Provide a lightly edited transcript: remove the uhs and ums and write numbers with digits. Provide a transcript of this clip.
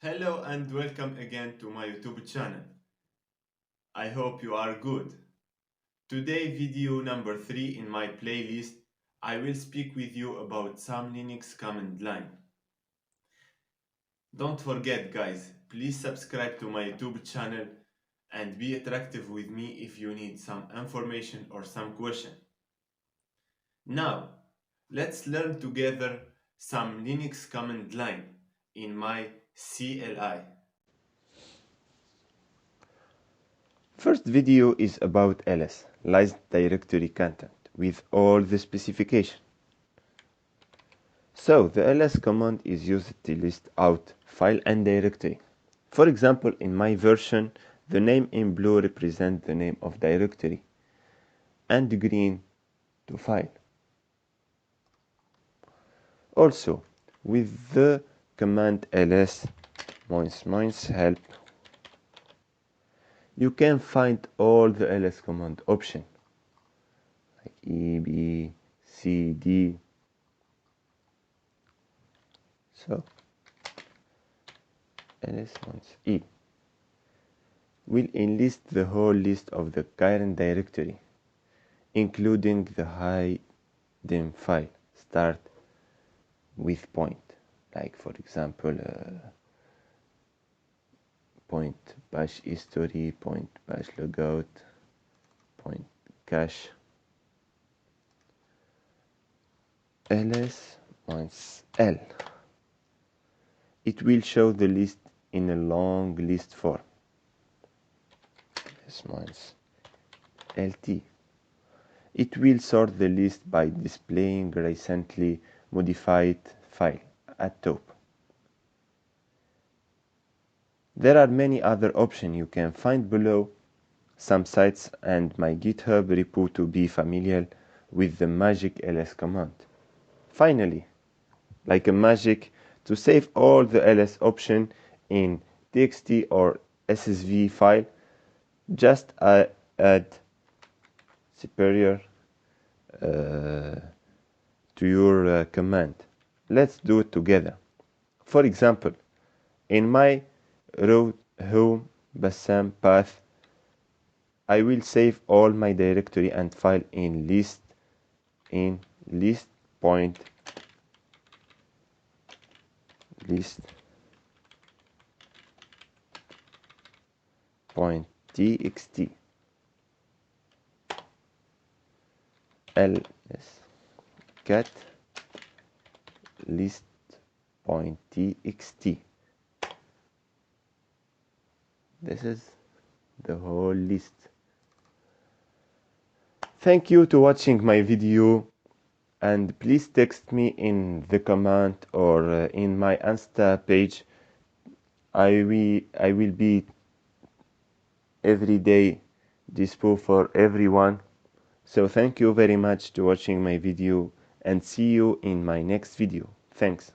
Hello and welcome again to my YouTube channel. I hope you are good. Today video number 3 in my playlist, I will speak with you about some Linux command line. Don't forget guys, please subscribe to my YouTube channel and be interactive with me if you need some information or some question. Now, let's learn together some Linux command line in my CLI. First video is about ls, list directory content, with all the specification. So the ls command is used to list out file and directory. For example, in my version, the name in blue represents the name of directory and green to file. Also, with the command ls -help, you can find all the ls command option like E, B, C, D. So ls-e will enlist the whole list of the current directory, including the hidden file. Start with point, like for example point bash history, point bash logout, point cache. ls-l, it will show the list in a long list form. ls-lt, it will sort the list by displaying recently modified file at top. There are many other options you can find below some sites and my GitHub repo to be familiar with the magic ls command. Finally, like a magic, to save all the ls option in txt or SSV file, just add superior to your command. Let's do it together. For example, in my root home Bassam path, I will save all my directory and file in list point txt ls cat list.txt. This is the whole list. Thank you to watching my video, and please text me in the comment or in my Insta page. I will be every day dispo for everyone. So thank you very much to watching my video and see you in my next video. Thanks.